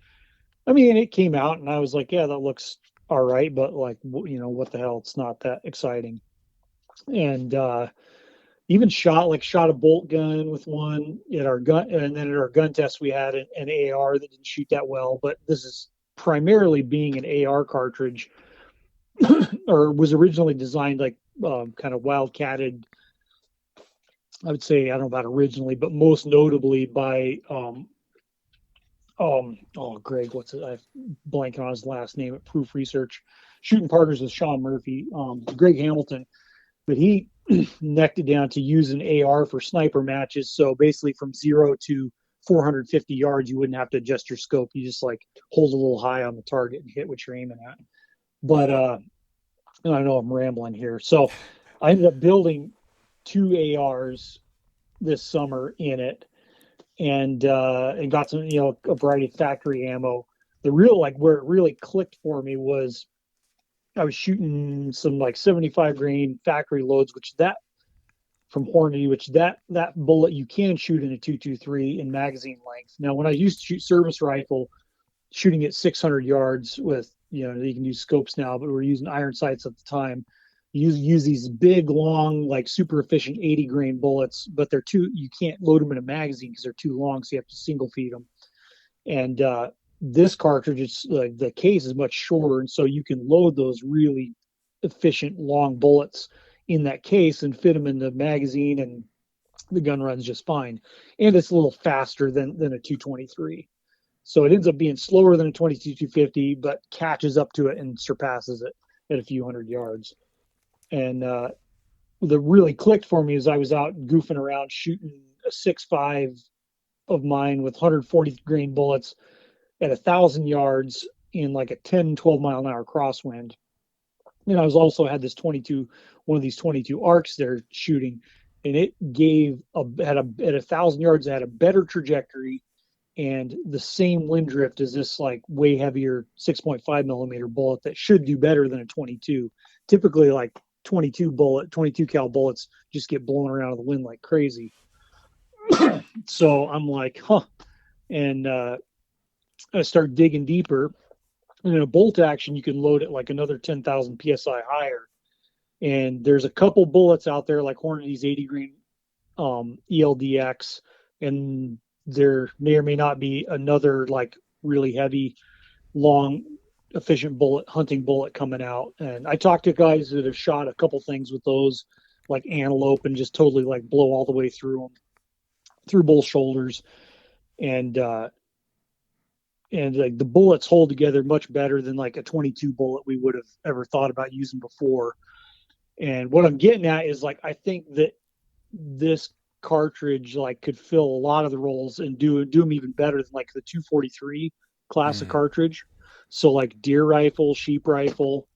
I mean, it came out, and I was like, yeah, that looks all right, but like, what the hell? It's not that exciting. And even shot a bolt gun with one at our gun, and then at our gun test we had an AR that didn't shoot that well. But this is primarily being an AR cartridge, or was originally designed like, kind of wildcatted. I would say, I don't know about originally, but most notably by oh, Greg, what's it? I'm blanking on his last name at Proof Research, shooting partners with Sean Murphy, Greg Hamilton, but he necked it down to use an AR for sniper matches. So basically, from 0 to 450 yards, you wouldn't have to adjust your scope. You just like hold a little high on the target and hit what you're aiming at. But I know I'm rambling here. So I ended up building two ARs this summer in it, and got some, a variety of factory ammo. The real, like, where it really clicked for me was I was shooting some like 75 grain factory loads, which that from Hornady, which that bullet you can shoot in a 223 in magazine length. Now, when I used to shoot service rifle, shooting at 600 yards with, you can use scopes now, but we were using iron sights at the time. Use these big, long, like super efficient 80 grain bullets, but you can't load them in a magazine because they're too long, so you have to single feed them. And this cartridge, it's like the case is much shorter, and so you can load those really efficient long bullets in that case and fit them in the magazine, and The gun runs just fine, and it's a little faster than a 223. So it ends up being slower than a 22 250, but catches up to it and surpasses it at a few hundred yards. And the really clicked for me is I was out goofing around shooting a 6.5 of mine with 140 grain bullets at 1,000 yards in like a 10, 12 mile an hour crosswind. And I was also had this 22, one of these 22 arcs they're shooting, and it gave had a at 1,000 yards, it had a better trajectory and the same wind drift as this like way heavier 6.5 millimeter bullet that should do better than a 22. Typically, like 22 cal bullets just get blown around in the wind like crazy. So I'm like, huh. And I start digging deeper. And in a bolt action, you can load it like another 10,000 psi higher. And there's a couple bullets out there like Hornady's 80 grain ELDX, and there may or may not be another like really heavy, long, efficient bullet, hunting bullet coming out. And I talked to guys that have shot a couple things with those, like antelope, and just totally like blow all the way through them, through both shoulders. And like the bullets hold together much better than like a 22 bullet we would have ever thought about using before. And what I'm getting at is like I think that this cartridge like could fill a lot of the roles and do them even better than like the 243 classic Mm. cartridge. So like deer rifle, sheep rifle,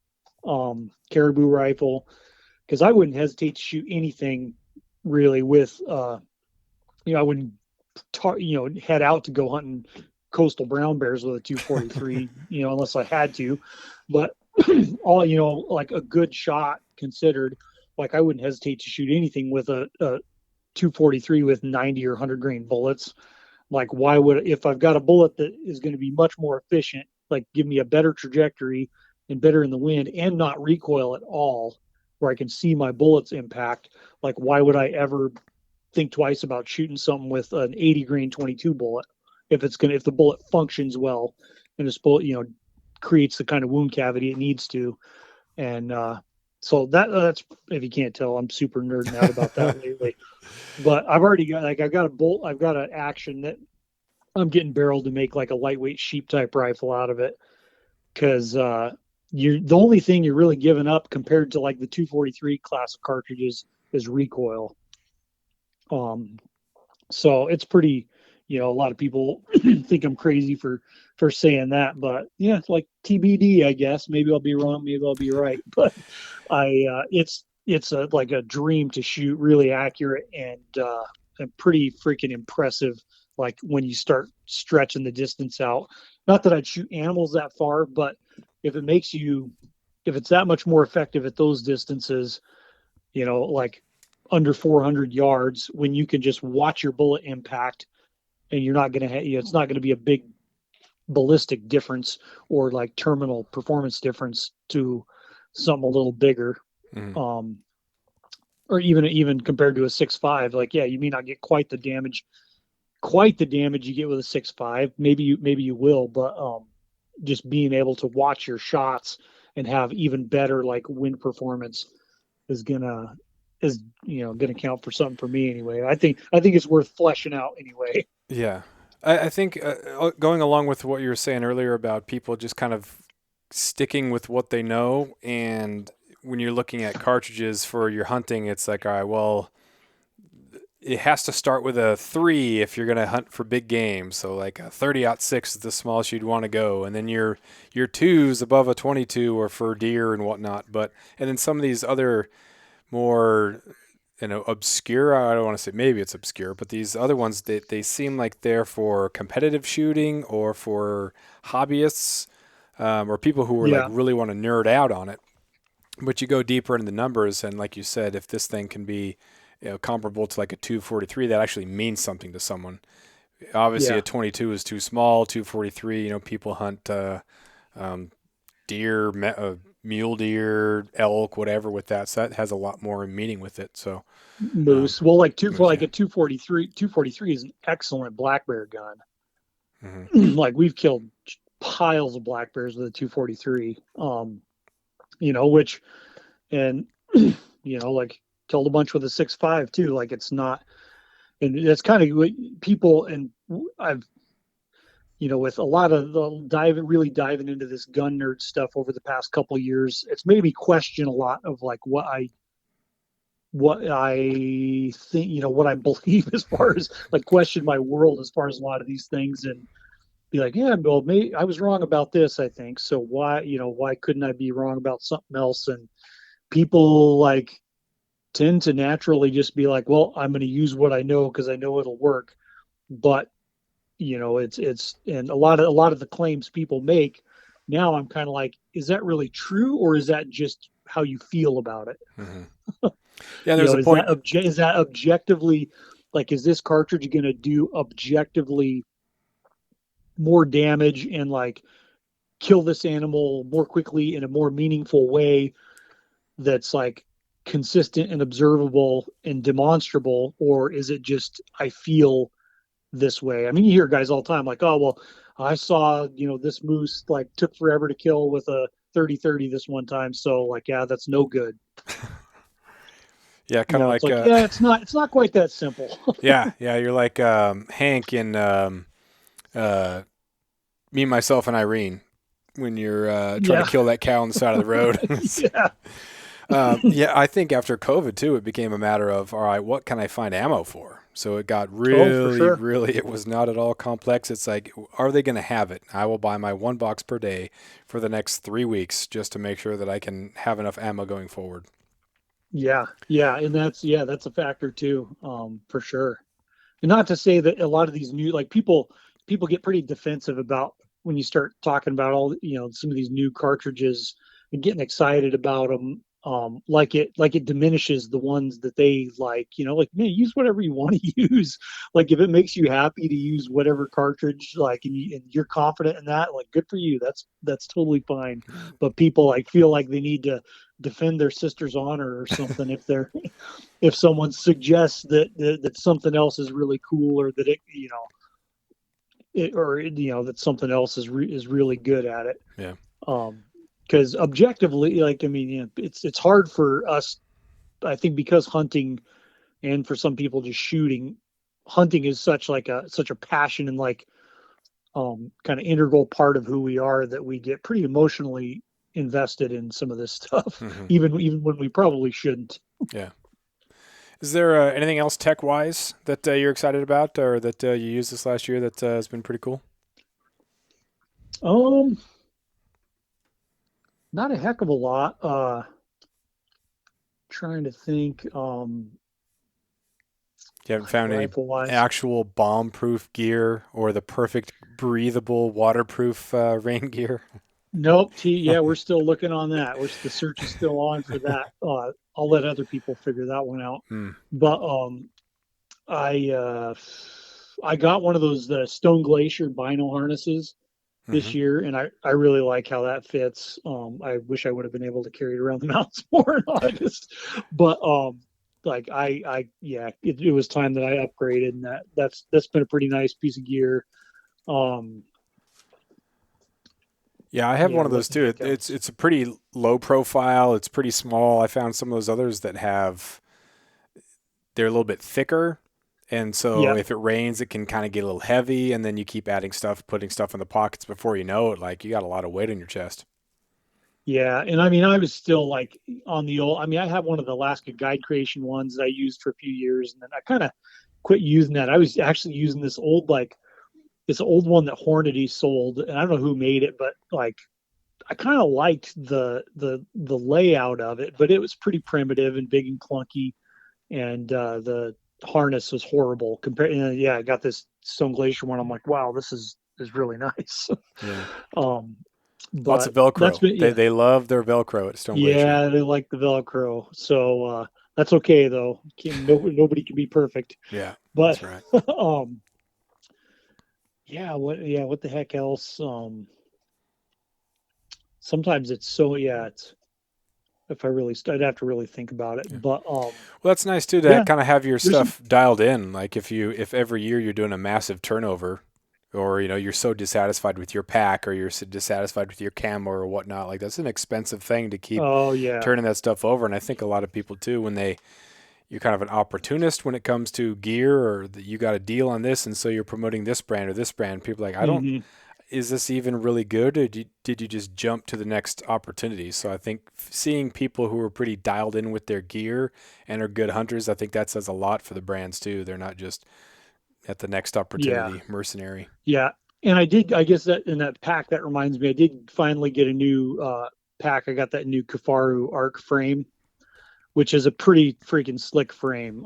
caribou rifle, because I wouldn't hesitate to shoot anything really with I wouldn't head out to go hunting coastal brown bears with a 243 unless I had to. But all like a good shot considered, like I wouldn't hesitate to shoot anything with a 243 with 90 or 100 grain bullets. Like why would, if I've got a bullet that is going to be much more efficient, like give me a better trajectory and better in the wind and not recoil at all, where I can see my bullets impact, like why would I ever think twice about shooting something with an 80 grain 22 bullet if the bullet functions well and this bullet creates the kind of wound cavity it needs to. And so that's, if you can't tell, I'm super nerding out about that lately. But I've already got I've got a bolt, I've got an action that I'm getting barreled to make like a lightweight sheep type rifle out of it, because you're the only thing you're really giving up compared to like the 243 class of cartridges is recoil. So it's pretty, a lot of people think I'm crazy for saying that, but yeah, it's like TBD, I guess. Maybe I'll be wrong, maybe I'll be right. But it's like a dream to shoot really accurate and pretty freaking impressive. Like when you start stretching the distance out, not that I'd shoot animals that far, but if it's that much more effective at those distances, like under 400 yards, when you can just watch your bullet impact and you're not going to it's not going to be a big ballistic difference or like terminal performance difference to something a little bigger. Mm. Or even compared to a 6.5, like, yeah, you may not get quite the damage you get with a 6.5. Maybe you will, but just being able to watch your shots and have even better like wind performance is gonna count for something for me anyway. I think it's worth fleshing out anyway. Yeah. I think going along with what you were saying earlier about people just kind of sticking with what they know, and when you're looking at cartridges for your hunting, it's like, all right, well, it has to start with a 3 if you're going to hunt for big game. So like a 30-06 is the smallest you'd want to go, and then your 2's above a 22 or for deer and whatnot. And then some of these other more obscure, I don't want to say, maybe it's obscure, but these other ones, they seem like they're for competitive shooting or for hobbyists, or people who are like Yeah, really want to nerd out on it. But you go deeper into the numbers, and like you said, if this thing can be comparable to like a 243, that actually means something to someone. Obviously, yeah, a 22 is too small. 243, people hunt deer, mule deer, elk, whatever with that. So that has a lot more meaning with it. So, moose. Well, like moose, yeah. a 243 is an excellent black bear gun. Hmm. Like we've killed piles of black bears with a 243. Which, and like killed a bunch with a 6.5 too. Like it's not. And that's kind of what people, and I've, with a lot of the really diving into this gun nerd stuff over the past couple of years, it's made me question a lot of like what I think, what I believe as far as like question my world as far as a lot of these things, and be like, yeah, well, maybe I was wrong about this, I think. So why couldn't I be wrong about something else? And people like tend to naturally just be like, well, I'm going to use what I know because I know it'll work. But it's and a lot of the claims people make now, I'm kind of like, is that really true, or is that just how you feel about it? Mm-hmm. Yeah, there's a Is point. that objectively, like, is this cartridge going to do objectively more damage and like kill this animal more quickly in a more meaningful way that's like consistent and observable and demonstrable, or is it just I feel this way? I mean, you hear guys all the time like, oh well, I saw this moose like took forever to kill with a 30-30 this one time, so like, yeah, that's no good. Yeah, kind of It's like like, yeah, it's not quite that simple. yeah, yeah. You're like Hank in Me, Myself, and Irene when you're trying to Yeah. kill that cow on the side of the road. Yeah. Yeah, I think after COVID too, it became a matter of, all right, what can I find ammo for? So it got Oh, for really, sure. really, it was not at all complex. It's like, are they going to have it? I will buy my one box per day for the next 3 weeks just to make sure that I can have enough ammo going forward. Yeah. Yeah. And that's a factor too, for sure. And not to say that a lot of these new, like, people get pretty defensive about when you start talking about all some of these new cartridges and getting excited about them, like it diminishes the ones that they like, like, man, use whatever you want to use. Like, if it makes you happy to use whatever cartridge, like, and you're confident in that, like, good for you. That's totally fine. But people like feel like they need to defend their sister's honor or something if someone suggests that something else is really cool, or that that something else is really good at it. Yeah. Um, because objectively, like, I mean, it's hard for us, I think, because hunting, and for some people just shooting, hunting is such a passion, and like, kind of integral part of who we are, that we get pretty emotionally invested in some of this stuff, Hmm. even when we probably shouldn't. Yeah. Is there anything else tech wise that you're excited about or that you used this last year that has been pretty cool? Um, Not a heck of a lot. Trying to think. You haven't found any Rifle wise. actual bomb proof gear or the perfect breathable waterproof rain gear? Nope. Yeah, we're still looking on that. The search is still on for that. I'll let other people figure that one out. Mm. But I uh, I got one of those Stone Glacier vinyl harnesses Hmm. this year, and I really like how that fits. I wish I would have been able to carry it around the mountains more in August, but like, yeah, it was time that I upgraded, and that's been a pretty nice piece of gear. Um, Yeah, I have yeah, one of what those the too. heck It's else? it's a pretty low profile. It's pretty small. I found some of those others that have they're a little bit thicker, and so Yeah, if it rains, it can kind of get a little heavy, and then you keep adding stuff, putting stuff in the pockets before you know it, like you got a lot of weight on your chest. yeah, and I mean, I was still like on the old. I mean, I have one of the Alaska guide creation ones that I used for a few years, and then I kind of quit using that. I was actually using this old one that Hornady sold, and I don't know who made it, but like, I kind of liked the layout of it, but it was pretty primitive and big and clunky, and the harness was horrible. Compared, yeah, I got this Stone Glacier one. I'm like, wow, this is really nice. Yeah, um, lots of but that's Velcro. been, They yeah, they love their Velcro at Stone Glacier. yeah, they like the Velcro, so that's okay though. Nobody can be perfect, Yeah, but that's right. what the heck else? Sometimes it's so, yeah, it's if I really, I'd have to really think about it, Yeah. but Well, that's nice too to yeah, kind of have your there's some. stuff dialed in. Like if every year you're doing a massive turnover, or you're so dissatisfied with your pack, or you're so dissatisfied with your camo or whatnot, like that's an expensive thing to keep Oh yeah, turning that stuff over. And I think a lot of people too, when they you're kind of an opportunist when it comes to gear, or that you got a deal on this, and so you're promoting this brand or this brand. People are like, I don't. Hmm. Is this even really good, or did you just jump to the next opportunity? So I think seeing people who are pretty dialed in with their gear and are good hunters, I think that says a lot for the brands too. They're not just at the next Yeah, opportunity mercenary. yeah. And I did. I guess that in that pack, that reminds me, I did finally get a new pack. I got that new Kafaru Arc frame, which is a pretty freaking slick frame.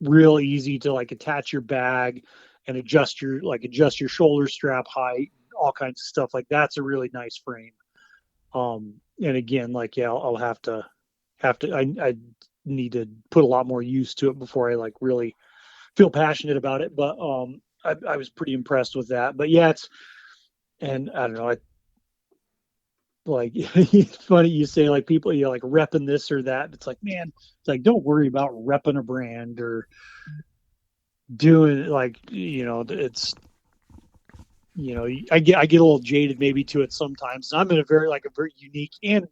Real easy to like attach your bag and adjust your shoulder strap height, all kinds of stuff. Like that's a really nice frame. And again, like yeah, I'll have to. I need to put a lot more use to it before I like really feel passionate about it. But I was pretty impressed with that. But yeah, it's and I don't know. I like it's funny you say like people you know, like repping this or that. It's like man, it's like don't worry about repping a brand or doing like it's I get a little jaded maybe to it sometimes. I'm in a very unique and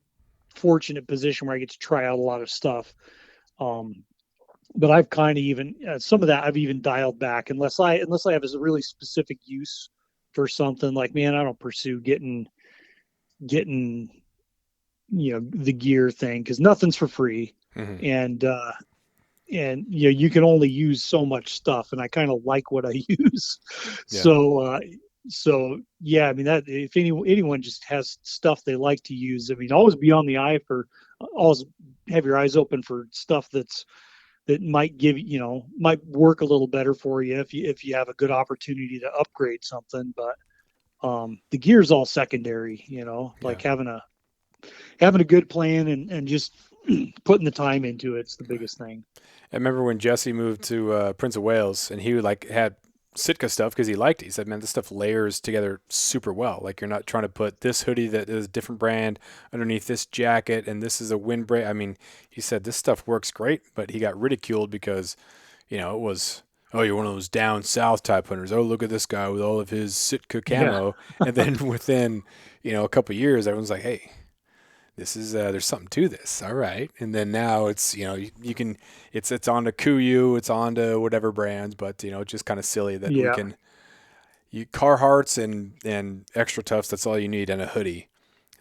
fortunate position where I get to try out a lot of stuff. Um, but I've kind of even some of that I've even dialed back unless I have a really specific use for something. Like man, I don't pursue getting the gear thing because nothing's for free, Hmm. and you can only use so much stuff, and I kind of like what I use. Yeah. So yeah, I mean that if anyone just has stuff they like to use, I mean always be on the eye for always have your eyes open for stuff that might might work a little better for you if you have a good opportunity to upgrade something. But the gear's all secondary, Yeah. like having a good plan and just putting the time into it's the biggest thing. I remember when Jesse moved to Prince of Wales, and he like had Sitka stuff because he liked it. He said, "Man, this stuff layers together super well. Like you're not trying to put this hoodie that is a different brand underneath this jacket, and this is a windbreak." I mean, he said this stuff works great, but he got ridiculed because it was. Oh, you're one of those down south type hunters. Oh, look at this guy with all of his Sitka Yeah, camo. And then within, a couple of years, everyone's like, "Hey, this is there's something to this, all right." And then now it's you can it's on to Kuyu, it's on to whatever brands, but it's just kind of silly that we yeah, can you Carhartts and extra toughs. That's all you need, and a hoodie.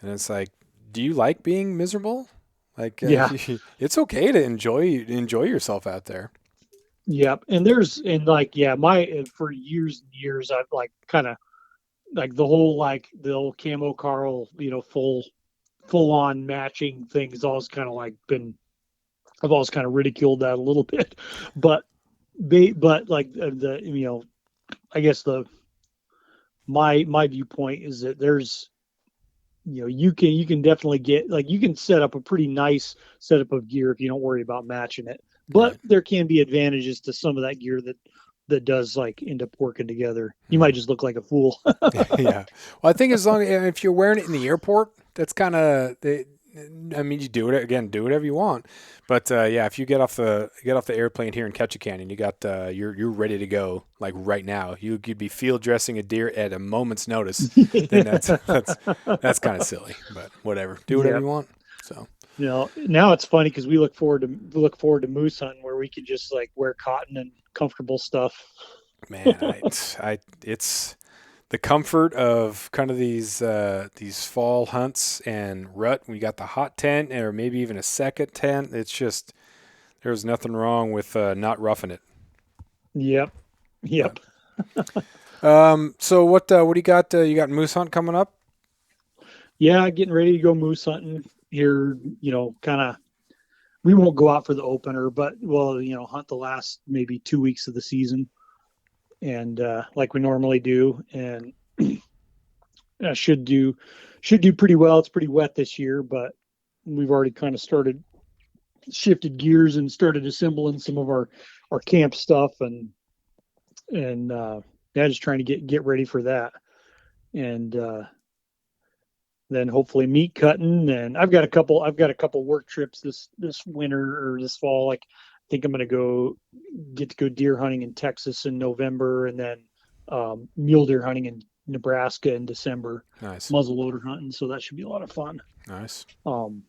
And it's like, do you like being miserable? Like yeah, it's okay to enjoy yourself out there. yeah. And like yeah, my for years and years I've like kind of like the old camo Carl, full on matching thing has always kind of like been I've always kind of ridiculed that a little bit, but but like the I guess the my viewpoint is that there's you can definitely get like you can set up a pretty nice setup of gear if you don't worry about matching it, but Right. there can be advantages to some of that gear that does like end up working together. You might Hmm. just look like a fool. Yeah. Well, I think as long if you're wearing it in the airport, that's kind of. I mean, you do it again. Do whatever you want, but yeah, if you get off the airplane here in Ketchikan and you got you're ready to go like right now, you'd be field dressing a deer at a moment's notice. Then that's kind of silly, but whatever. Do whatever Yeah. you want. So Now it's funny because we look forward to moose hunting where we can just like wear cotton and comfortable stuff. man, it's the comfort of kind of these fall hunts and rut. We got the hot tent or maybe even a second tent. It's just there's nothing wrong with not roughing it. Yep. But Yep. so what do you got? You got moose hunt coming up? Yeah, getting ready to go moose hunting here, kind of we won't go out for the opener, but we'll, hunt the last maybe 2 weeks of the season and like we normally do and uh, should do should do pretty well. It's pretty wet this year, but we've already kind of started shifted gears and started assembling some of our camp stuff and yeah, just trying to get ready for that. And then hopefully meat cutting. And I've got a couple work trips this winter or this fall. Like I think I'm gonna go deer hunting in Texas in November, and then mule deer hunting in Nebraska in December, Nice, muzzleloader hunting. So that should be a lot of fun. nice. Um,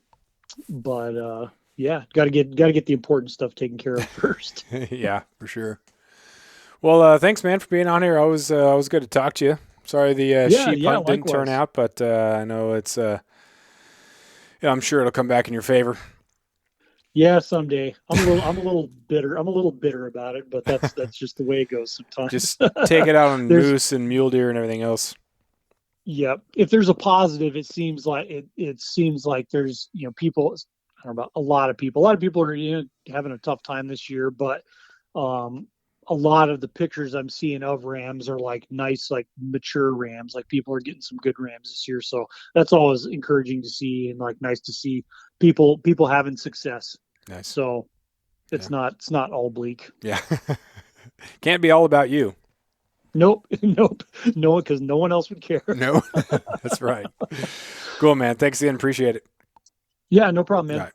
but Yeah, got to get the important stuff taken care of first. Yeah, for sure. Well, thanks, man, for being on here. Always good to talk to you. Sorry the Yeah, sheep yeah, hunt didn't turn likewise. out, but I know it's. Yeah, I'm sure it'll come back in your favor. Yeah, someday. I'm a little bitter. I'm a little bitter about it, but that's just the way it goes sometimes. Just take it out on There's moose and mule deer and everything else. Yeah, if there's a positive, it seems like there's people. I don't know about a lot of people are having a tough time this year, but um, a lot of the pictures I'm seeing of rams are like nice, like mature rams. Like people are getting some good rams this year, so that's always encouraging to see and like nice to see people having success. Nice. So Yeah. it's not all bleak. Yeah. Can't be all about you. Nope, nope, no, because no one else would care. No, that's right. Cool, man. Thanks again. Appreciate it. Yeah, no problem, All man. right.